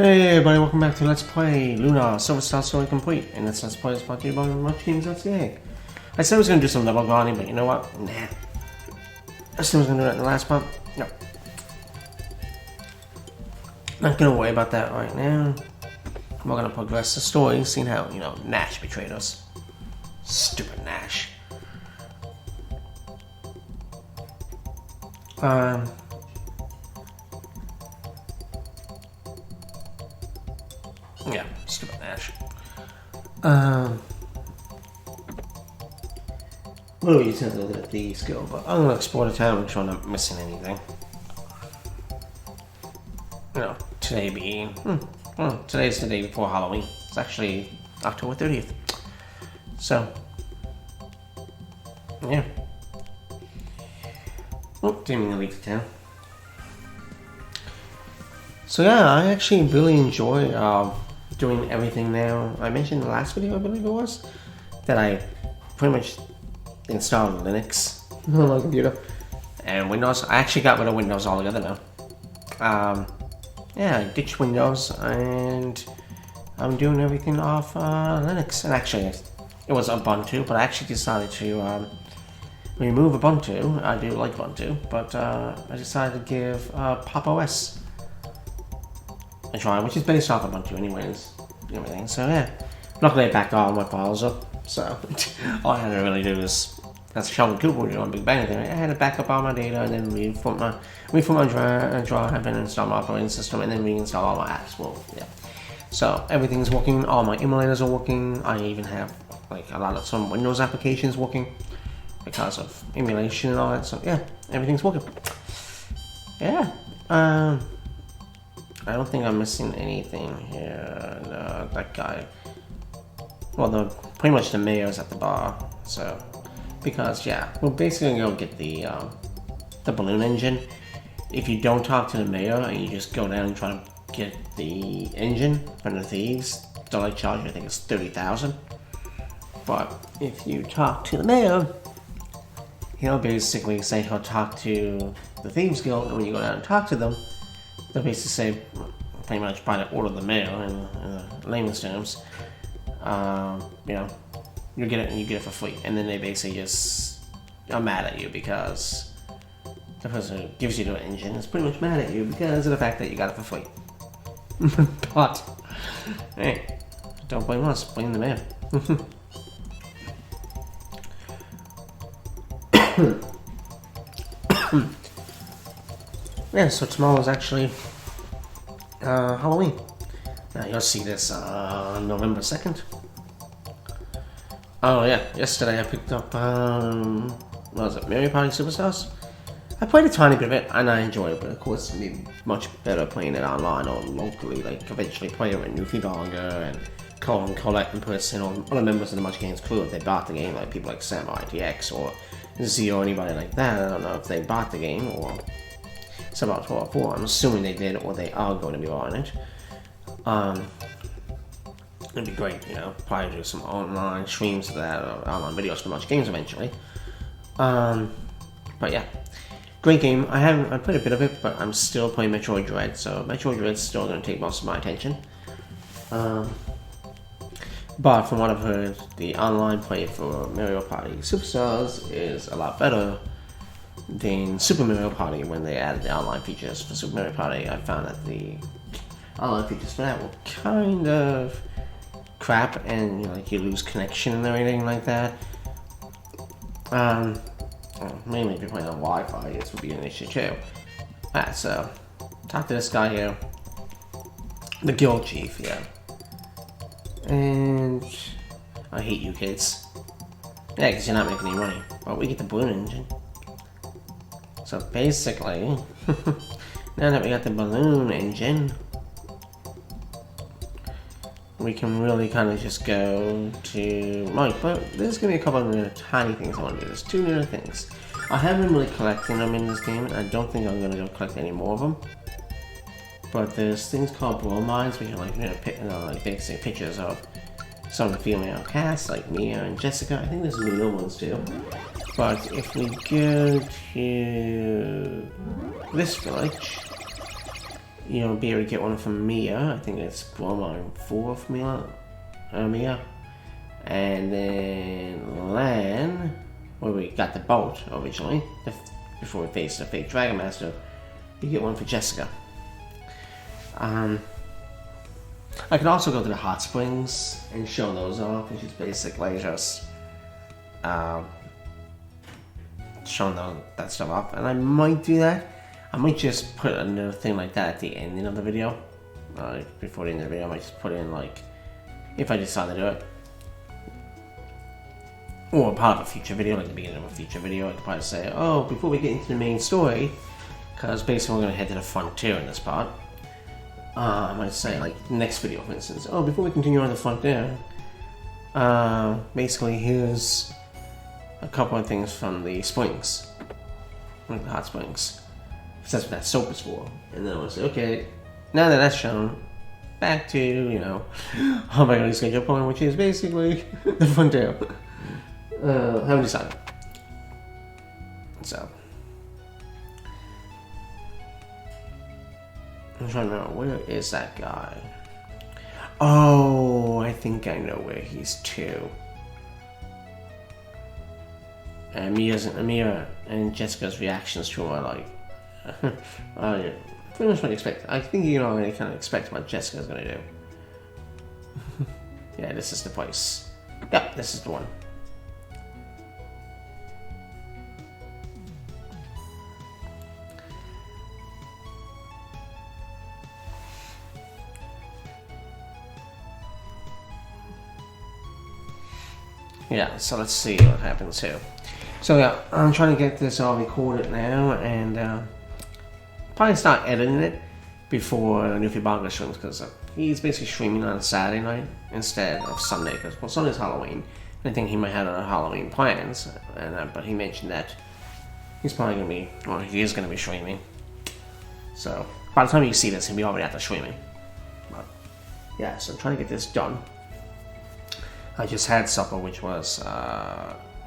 Hey everybody, welcome back to Let's Play Lunar Silver Star Story Complete, and this Let's Play is brought to you by MyGames.ca. I said I was going to do some level grinding, but you know what? Nah. I said I was going to do that in the last part. No. Not going to worry about that right now. We're going to progress the story, seeing how, Nash betrayed us. Stupid Nash. Yeah, stupid Nash. Well, you said a little bit of the skill, but I'm gonna explore the town, make sure I'm not missing anything. Today being... well, today's the day before Halloween. It's actually October 30th. So... yeah. Oh, didn't mean to leave the town. So yeah, I actually really enjoy doing everything now. I mentioned in the last video, I believe it was, that I pretty much installed Linux on my computer and Windows. I actually got rid of Windows altogether now. Yeah, I ditched Windows and I'm doing everything off Linux. And actually, it was Ubuntu, but I actually decided to remove Ubuntu. I do like Ubuntu, but I decided to give Pop! OS a try, which is based off Ubuntu anyways, everything. So yeah, luckily I backed all my files up, so all I had to really do is, that's Sheldon Cooper on Big Bang Theory, I had to back up all my data and then reformat my drive and install my operating system and then reinstall all my apps. Well, yeah. So everything's working, all my emulators are working, I even have like a lot of some Windows applications working because of emulation and all that, so yeah, everything's working. Yeah, I don't think I'm missing anything here. No, that guy. Well, pretty much the mayor's at the bar. So, because yeah, we're basically gonna go get the balloon engine. If you don't talk to the mayor and you just go down and try to get the engine from the thieves, they'll like charge you. I think it's 30,000. But if you talk to the mayor, he'll basically say he'll talk to the thieves guild, and when you go down and talk to them, they'll basically say, pretty much by the order of the mayor in layman's terms, you get it and you get it for free. And then they basically just are mad at you because the person who gives you the engine is pretty much mad at you because of the fact that you got it for free. But, hey, don't blame us, blame the mayor. Yeah, so tomorrow is actually Halloween. Now you'll see this November 2nd. Oh yeah, yesterday I picked up, what was it, Mario Party Superstars? I played a tiny bit of it and I enjoyed it, but of course it'd be much better playing it online or locally, like eventually play it with Nuki Donga and Colette in person, or other members of the Much Games crew if they bought the game, like people like Samurai DX or Z or anybody like that. I don't know if they bought the game or about 12.4. I'm assuming they did, or they are going to be on it. It'd be great, probably do some online streams of that, or online videos for Much Games eventually. But yeah, great game. I played a bit of it, but I'm still playing Metroid Dread, so Metroid Dread's still going to take most of my attention. But from what I've heard, the online play for Mario Party Superstars is a lot better than Super Mario Party when they added the online features for Super Mario Party. I found that the online features for that were kind of crap, and like you lose connection and everything like that. Mainly if you're playing on Wi-Fi, this would be an issue too. Alright, so talk to this guy here, the guild chief, yeah. And I hate you kids. Yeah, because you're not making any money. But we get the balloon engine. So basically, now that we got the balloon engine, we can really kind of just go to Myght. But there's going to be a couple of tiny things I want to do. There's two little things. I haven't been really collecting them in this game, and I don't think I'm going to go collect any more of them. But there's things called bromides, which are like basic pictures of some of the female cast, like Mia and Jessica. I think there's Lunar ones too. But if we go to this village, you'll be able to get one from Mia. I think it's Bromine 4 from Mia. And then Lan, where we got the boat originally, before we faced the fake Dragon Master, you get one for Jessica. I could also go to the hot springs and show those off, which is basically just showing that stuff off. And I might do that. I might just put another thing like that at the ending of the video. Before the end of the video, I might just put in, like, if I decide to do it. Or part of a future video, like the beginning of a future video, I could probably say, oh, before we get into the main story, because basically we're going to head to the frontier in this part. I might say, like, next video, for instance, oh, before we continue on the frontier, basically here's a couple of things from the springs, like the hot springs, because that's what that soap is for. And then I want to say, okay, now that that's shown, back to, you know, how am I going to schedule point, which is basically the frontier. Haven't decided. So, I'm trying to remember, where is that guy? Oh, I think I know where he's to. And Mia and Jessica's reactions to him are like, yeah, pretty much what you expect. I think you already kind of expect what Jessica's gonna do. Yeah, this is the place. Yep, this is the one. Yeah, so let's see what happens here. So yeah, I'm trying to get this all recorded now, and probably start editing it before Nufi Baga streams, because he's basically streaming on a Saturday night instead of Sunday, because, well, Sunday's Halloween. I think he might have other Halloween plans, and but he mentioned that he's probably going to be, well, he is going to be streaming. So by the time you see this, he'll be already after streaming. But yeah, so I'm trying to get this done. I just had supper, which was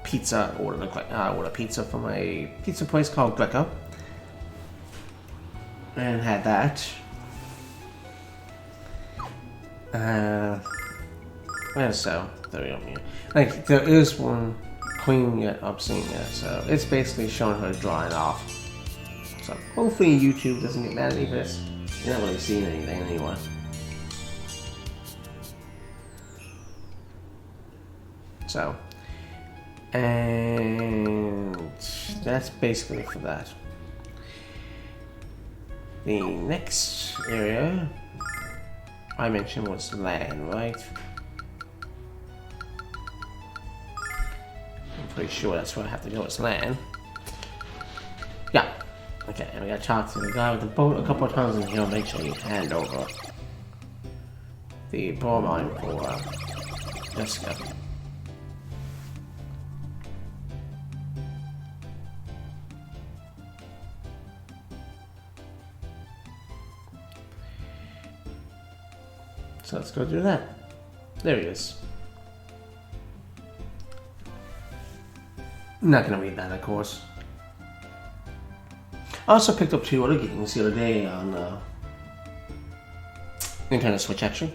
pizza. Ordered pizza from a pizza place called Greco, and had that. So there we go. Like, there is one clean yet obscene yet, so it's basically showing her drying off. So hopefully YouTube doesn't get mad at me for this. You're not really seeing anything anyway. So, and that's basically for that. The next area I mentioned was land, right? I'm pretty sure that's where I have to go, it's land. Yeah. Okay, and we gotta talk to the guy with the boat a couple of times, and he'll make sure you hand over the bromine for Jessica. So let's go do that. There he is. I'm not gonna read that, of course. I also picked up 2 other games the other day on Nintendo Switch, actually.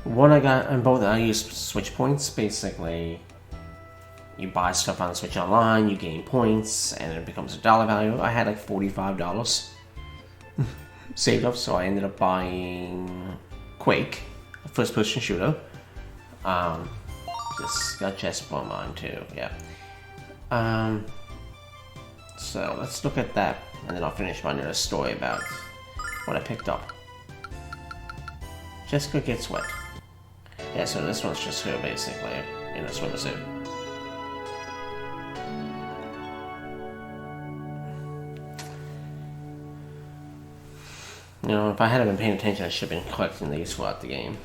One I got, and both I used Switch points. Basically, you buy stuff on Switch Online, you gain points, and it becomes a dollar value. I had like $45 saved up, so I ended up buying Quake, a first-person shooter. Just got Jesper on mine too, yeah. So let's look at that, and then I'll finish my little story about what I picked up. Jessica gets wet. Yeah, so this one's just her basically in a swimsuit. You know, if I hadn't been paying attention, I should have been collecting these throughout the game.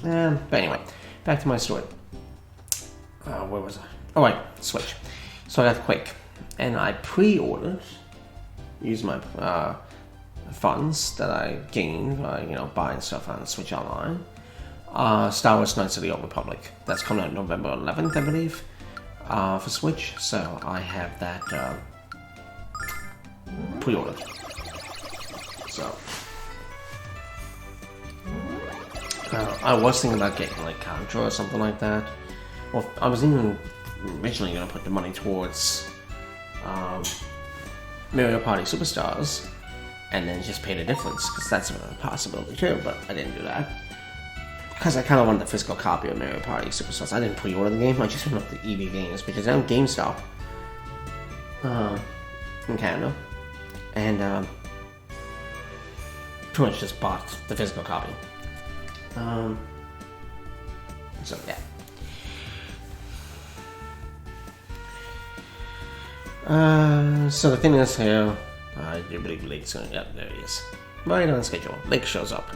But anyway, back to my story. Where was I? Oh, right, Switch. So I got Quake, and I pre-ordered, used my funds that I gained by, you know, buying stuff on Switch Online. Star Wars Knights of the Old Republic. That's coming out November 11th, I believe, for Switch. So I have that pre-ordered. So I was thinking about getting like Contra or something like that. Well, I was even originally gonna put the money towards Mario Party Superstars, and then just pay the difference, because that's a possibility too. But I didn't do that because I kind of wanted the physical copy of Mario Party Superstars. I didn't pre-order the game. I just went up to EB Games, which is on GameStop in Canada, and pretty much just bought the physical copy. So yeah. So the thing is here, I do believe Lake's gonna, yeah, there he is. Right on schedule. Lake shows up.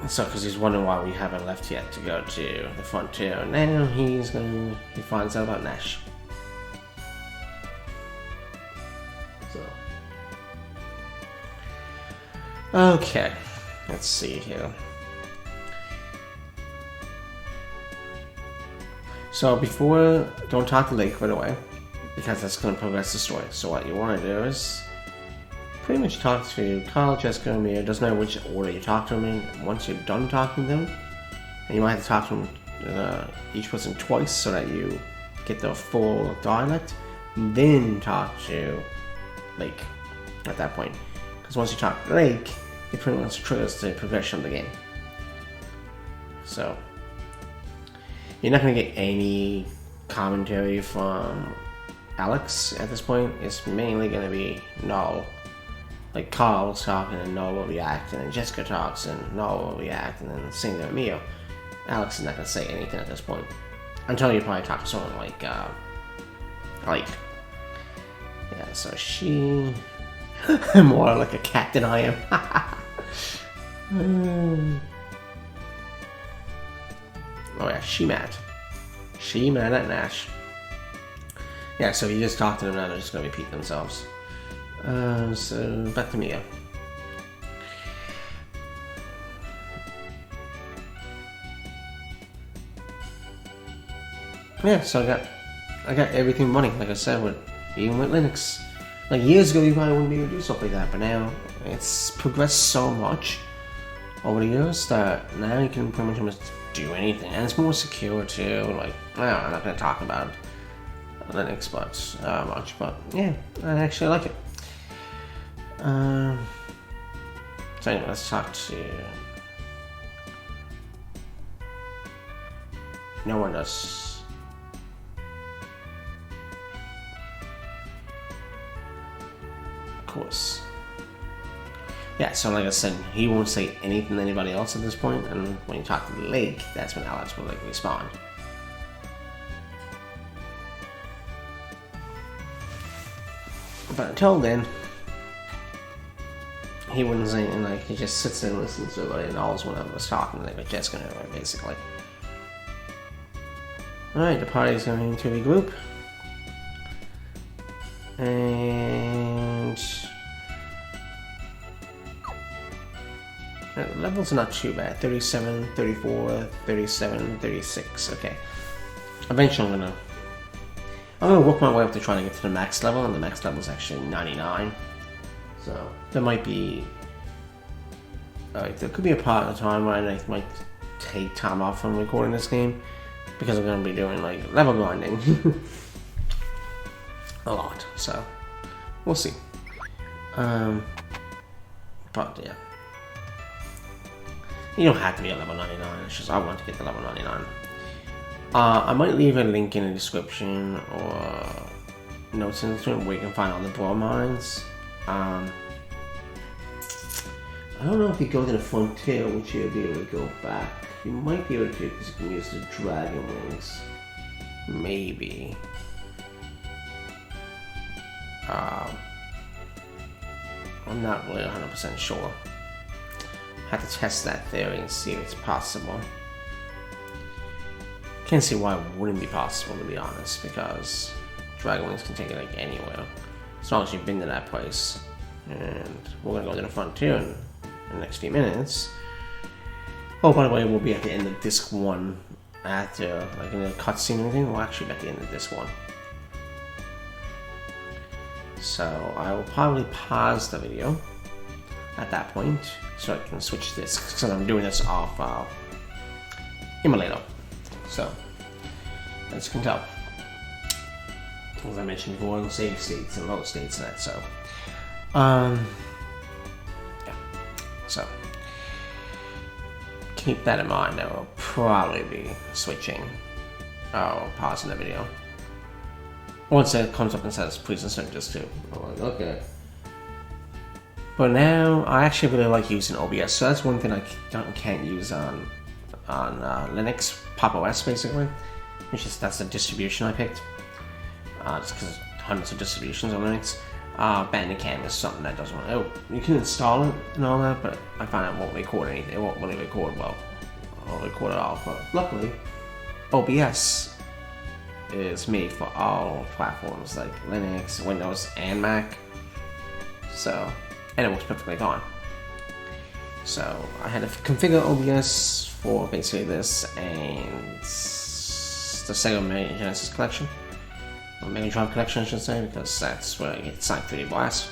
So, because he's wondering why we haven't left yet to go to the frontier. Now he finds out about Nash. So. Okay. Let's see here. So don't talk to Lake right away, because that's going to progress the story. So what you want to do is pretty much talk to Carl, Jessica, and Mia. It doesn't matter which order you talk to them in. Once you're done talking to them, and you might have to talk to them, each person twice so that you get the full dialect, then talk to Lake at that point. Because once you talk to Lake, it pretty much triggers the progression of the game. So you're not going to get any commentary from Alex at this point. It's mainly going to be Null. Like Carl's talking and Null will react, and then Jessica talks and Null will react, and then same thing with Mio. Alex is not going to say anything at this point. Until you probably talk to someone like, yeah, so she... more like a cat than I am. Oh yeah, she mad at Nash. Yeah, so you just talk to them now, they're just gonna repeat themselves. So back to Mia. Yeah, so I got everything running, like I said, even with Linux. Like years ago, you probably wouldn't be able to do stuff like that, but now it's progressed so much over the years that now you can pretty much almost do anything, and it's more secure too. Like, well, I'm not going to talk about Linux much, but yeah, I actually like it. So anyway, let's talk to... No one does. Of course. Yeah, so like I said, he won't say anything to anybody else at this point, and when you talk to the Lake, that's when Alex will like respond. But until then, he wouldn't say anything. Like, he just sits there and listens to everybody, and always when I was talking, like with Jessica and everybody, basically. Alright, the party's going to regroup. And the levels are not too bad. 37, 34, 37, 36. Okay. Eventually I'm gonna work my way up to trying to get to the max level, and the max level is actually 99. So there might be there could be a part of the time where I might take time off from recording this game, because I'm gonna be doing like level grinding a lot. So we'll see. But yeah. You don't have to be at level 99, it's just I want to get to level 99. I might leave a link in the description or notes in the description where you can find all the bromines. I don't know if you go to the frontier, which you'll be able to go back. You might be able to, because you can use the dragon wings. Maybe. I'm not really 100% sure. Have to test that theory and see if it's possible. Can't see why it wouldn't be possible, to be honest, because dragon wings can take you like anywhere, as long as you've been to that place. And we're gonna go to the frontier in the next few minutes. Oh, by the way, we'll be at the end of disc 1 after, like in the cutscene and everything. We'll actually be at the end of disc 1. So I will probably pause the video at that point so I can switch this, because I'm doing this off emulator. So as you can tell, as I mentioned before, in save states and load states and that. So yeah. So keep that in mind. I will probably be switching or pausing the video once it comes up and says please insert this too. Okay. But now I actually really like using OBS, so that's one thing I can't use on Linux, Pop OS basically. Which is that's the distribution I picked. Just because hundreds of distributions on Linux. Bandicam is something that doesn't want. Oh, you can install it and all that, but I find it won't record anything. It won't really record well. It won't record at all. But luckily, OBS is made for all platforms like Linux, Windows, and Mac. So, and it works perfectly fine. So I had to configure OBS for basically this and the Sega Mega Genesis collection, or Mega Drive collection, I should say, because that's where I get Sonic 3D Blast.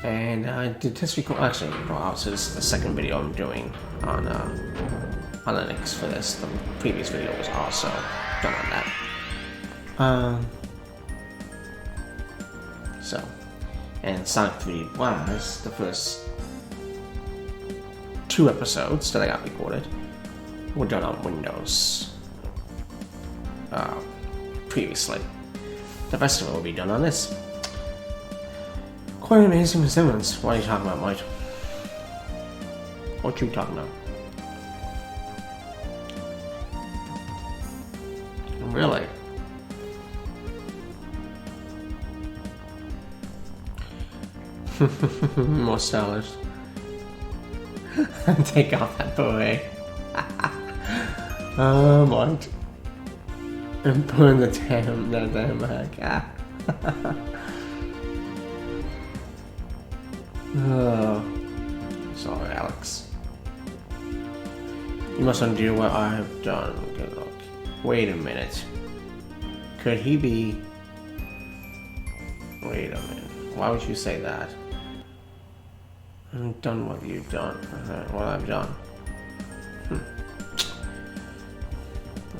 And I did test record. Actually, so this is the second video I'm doing on Linux for this. The previous video was also done on that. So, and Sonic 3D Blast, the first 2 episodes that I got recorded were done on Windows previously. The rest of it will be done on this. Quite an amazing resemblance. What are you talking about, Myght? What are you talking about? Really? More stylish. Take off that beret. Oh, Myght. And pulling the damn back. Oh. Sorry, Alex. You must undo what I have done. Good luck. Wait a minute. Could he be... Wait a minute. Why would you say that? I've done what you've done. What I've done.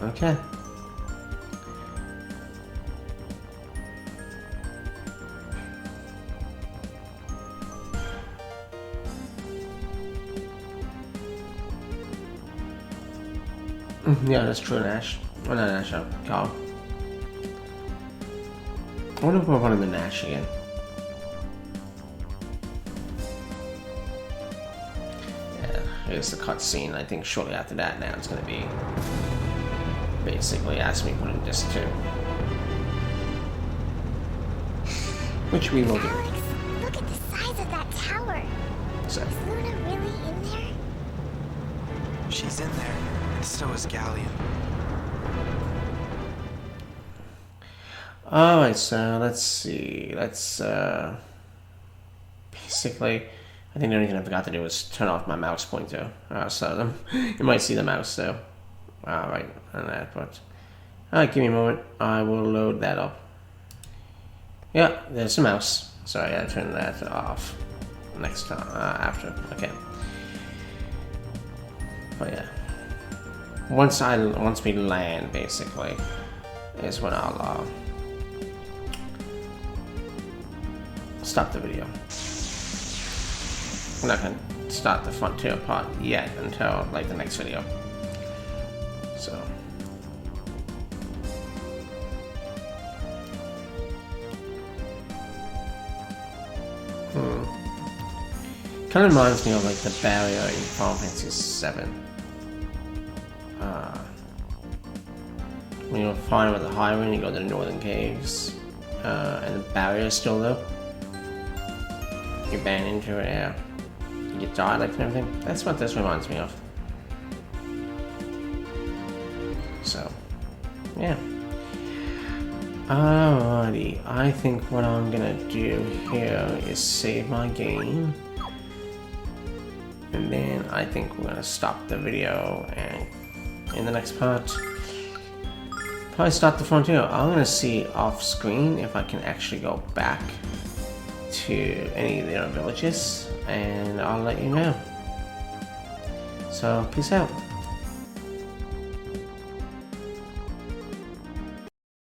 Okay. Yeah, that's true, Nash. Well, not Nash, Carl. I wonder if we're running the Nash again. Yeah, here's the cutscene. I think shortly after that now it's going to be basically ask me to put in disc 2. Which we will do. Alex, look at the size of that tower. So. Is Luna really in there? She's in there, and so is Galleon. Alright, so let's see. Let's basically, I think the only thing I forgot to do was turn off my mouse pointer. So you might see the mouse though. Alright, and that, but alright, give me a moment. I will load that up. Yeah, there's the mouse. Sorry, I turned that off next time after. Okay. But yeah. Once we land, basically, is when I'll stop the video. I'm not gonna start the frontier part yet until like the next video. So. Kind of reminds me of like the barrier in Final Fantasy VII. When you're flying with the highway and you go to the northern caves, and the barrier is still there. You bang into it, yeah. You get dialect and everything. That's what this reminds me of. So, yeah. Alrighty, I think what I'm gonna do here is save my game. And then I think we're gonna stop the video and in the next part, Before I start the frontier, I'm gonna see off screen if I can actually go back to any of their villages, and I'll let you know. So, peace out.